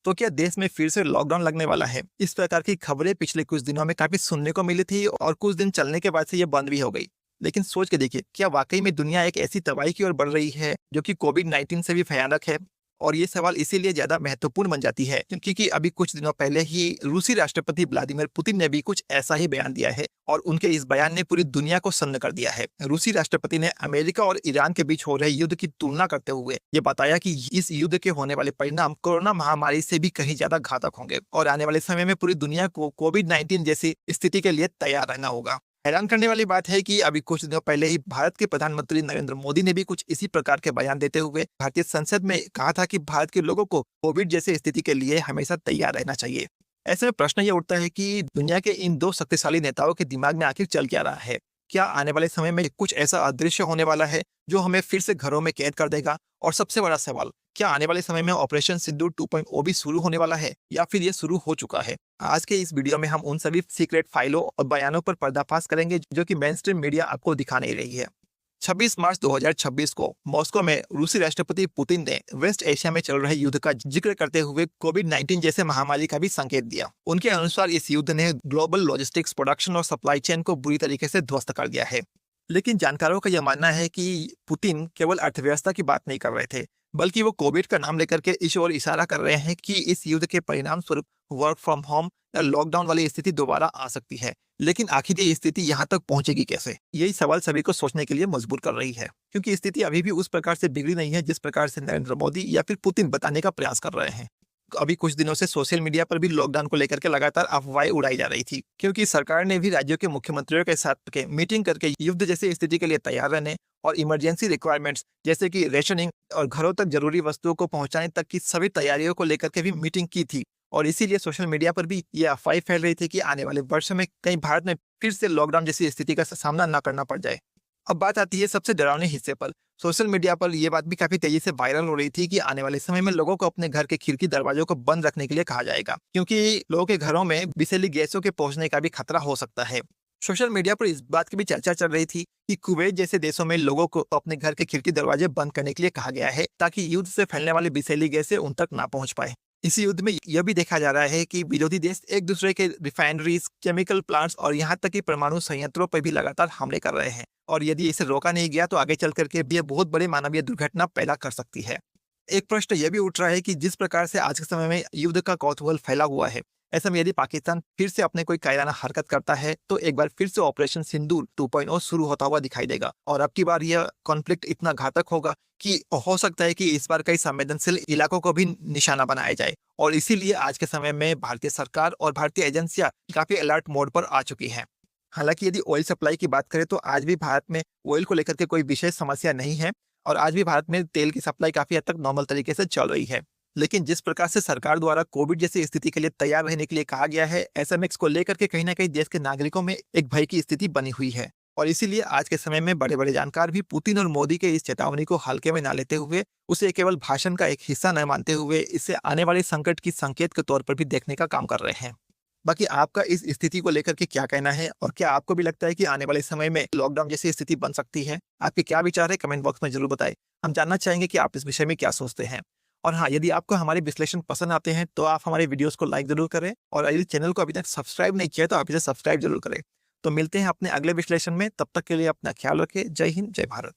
तो क्या देश में फिर से लॉकडाउन लगने वाला है? इस प्रकार की खबरें पिछले कुछ दिनों में काफी सुनने को मिली थी और कुछ दिन चलने के बाद से ये बंद भी हो गई। लेकिन सोच के देखिए, क्या वाकई में दुनिया एक ऐसी तबाही की ओर बढ़ रही है जो कि कोविड-19 से भी भयानक है? और ये सवाल इसीलिए ज्यादा महत्वपूर्ण बन जाती है क्योंकि अभी कुछ दिनों पहले ही रूसी राष्ट्रपति व्लादिमीर पुतिन ने भी कुछ ऐसा ही बयान दिया है और उनके इस बयान ने पूरी दुनिया को सन्न कर दिया है। रूसी राष्ट्रपति ने अमेरिका और ईरान के बीच हो रहे युद्ध की तुलना करते हुए ये बताया कि इस युद्ध के होने वाले परिणाम कोरोना महामारी से भी कहीं ज्यादा घातक होंगे और आने वाले समय में पूरी दुनिया को कोविड-19 जैसी स्थिति के लिए तैयार रहना होगा। हैरान करने वाली बात है कि अभी कुछ दिनों पहले ही भारत के प्रधानमंत्री नरेंद्र मोदी ने भी कुछ इसी प्रकार के बयान देते हुए भारतीय संसद में कहा था कि भारत के लोगों को कोविड जैसी स्थिति के लिए हमेशा तैयार रहना चाहिए। ऐसे में प्रश्न ये उठता है कि दुनिया के इन दो शक्तिशाली नेताओं के दिमाग में आखिर चल क्या रहा है? क्या आने वाले समय में कुछ ऐसा अदृश्य होने वाला है जो हमें फिर से घरों में कैद कर देगा? और सबसे बड़ा सवाल, क्या आने वाले समय में ऑपरेशन सिंदूर 2.0 भी शुरू होने वाला है या फिर ये शुरू हो चुका है? आज के इस वीडियो में हम उन सभी सीक्रेट फाइलों और बयानों पर पर्दाफाश करेंगे जो कि मेनस्ट्रीम मीडिया आपको दिखा नहीं रही है। 26 मार्च 2026 को मॉस्को में रूसी राष्ट्रपति पुतिन ने वेस्ट एशिया में चल रहे युद्ध का जिक्र करते हुए कोविड-19 जैसे महामारी का भी संकेत दिया। उनके अनुसार इस युद्ध ने ग्लोबल लॉजिस्टिक्स, प्रोडक्शन और सप्लाई चेन को बुरी तरीके से ध्वस्त कर दिया है। लेकिन जानकारों का यह मानना है कि पुतिन केवल अर्थव्यवस्था की बात नहीं कर रहे थे, बल्कि वो कोविड का नाम लेकर के इस ओर इशारा कर रहे हैं कि इस युद्ध के परिणाम स्वरूप वर्क फ्रॉम होम या लॉकडाउन वाली स्थिति दोबारा आ सकती है। लेकिन आखिर ये स्थिति यहाँ तक पहुंचेगी कैसे? यही सवाल सभी को सोचने के लिए मजबूर कर रही है, क्योंकि स्थिति अभी भी उस प्रकार से बिगड़ी नहीं है जिस प्रकार से नरेंद्र मोदी या फिर पुतिन बताने का प्रयास कर रहे हैं। अभी कुछ दिनों से सोशल मीडिया पर भी लॉकडाउन को लेकर के लगातार अफवाहें उड़ाई जा रही थी, क्योंकि सरकार ने भी राज्यों के मुख्यमंत्रियों के साथ के मीटिंग करके युद्ध जैसी स्थिति के लिए तैयार रहने और इमरजेंसी रिक्वायरमेंट्स जैसे कि रेशनिंग और घरों तक जरूरी वस्तुओं को पहुंचाने तक की सभी तैयारियों को लेकर के भी मीटिंग की थी। और इसीलिए सोशल मीडिया पर भी ये अफवाहें फैल रही थी कि आने वाले वर्षों में कहीं भारत में फिर से लॉकडाउन जैसी स्थिति का सामना न करना पड़ जाए। अब बात आती है सबसे डरावने हिस्से पर। सोशल मीडिया पर यह बात भी काफी तेजी से वायरल हो रही थी कि आने वाले समय में लोगों को अपने घर के खिड़की दरवाजों को बंद रखने के लिए कहा जाएगा, क्योंकि लोगों के घरों में विषैली गैसों के पहुंचने का भी खतरा हो सकता है। सोशल मीडिया पर इस बात की भी चर्चा चल रही थी कि कुवैत जैसे देशों में लोगों को अपने घर के खिड़की दरवाजे बंद करने के लिए कहा गया है ताकि युद्ध से फैलने वाली विषैली गैसें उन तक ना पहुंच पाए। इस युद्ध में यह भी देखा जा रहा है कि विरोधी देश एक दूसरे के रिफाइनरीज, केमिकल प्लांट्स और यहाँ तक कि परमाणु संयंत्रों पर भी लगातार हमले कर रहे हैं और यदि इसे रोका नहीं गया तो आगे चल करके भी यह बहुत बड़ी मानवीय दुर्घटना पैदा कर सकती है। एक प्रश्न यह भी उठ रहा है कि जिस प्रकार से आज के समय में युद्ध का कौतूहल फैला हुआ है, ऐसे में यदि पाकिस्तान फिर से अपने कोई कायराना हरकत करता है तो एक बार फिर से ऑपरेशन सिंदूर 2.0 शुरू होता हुआ दिखाई देगा और अब की बार यह कॉन्फ्लिक्ट इतना घातक होगा कि हो सकता है कि इस बार कई संवेदनशील इलाकों को भी निशाना बनाया जाए। और इसीलिए आज के समय में भारतीय सरकार और भारतीय एजेंसियां काफी अलर्ट मोड पर आ चुकी हैं। हालांकि यदि ऑयल सप्लाई की बात करें तो आज भी भारत में ऑयल को लेकर के कोई विशेष समस्या नहीं है और आज भी भारत में तेल की सप्लाई काफी हद तक नॉर्मल तरीके से चल रही है। लेकिन जिस प्रकार से सरकार द्वारा कोविड जैसी स्थिति के लिए तैयार रहने के लिए कहा गया है, ऐसे में इसको लेकर के कहीं ना कहीं देश के नागरिकों में एक भय की स्थिति बनी हुई है। और इसीलिए आज के समय में बड़े बड़े जानकार भी पुतिन और मोदी के इस चेतावनी को हल्के में ना लेते हुए उसे केवल भाषण का एक हिस्सा न मानते हुए इसे आने वाले संकट की संकेत के तौर पर भी देखने का काम कर रहे हैं। बाकी आपका इस स्थिति को लेकर के क्या कहना है और क्या आपको भी लगता है कि आने वाले समय में लॉकडाउन जैसी स्थिति बन सकती है? आपके क्या विचार है, कमेंट बॉक्स में जरूर बताएं। हम जानना चाहेंगे कि आप इस विषय में क्या सोचते हैं। और हाँ, यदि आपको हमारे विश्लेषण पसंद आते हैं तो आप हमारे वीडियोस को लाइक जरूर करें और यदि चैनल को अभी तक सब्सक्राइब नहीं किया तो आप इसे सब्सक्राइब जरूर करें। तो मिलते हैं अपने अगले विश्लेषण में, तब तक के लिए अपना ख्याल रखें। जय हिंद, जय भारत।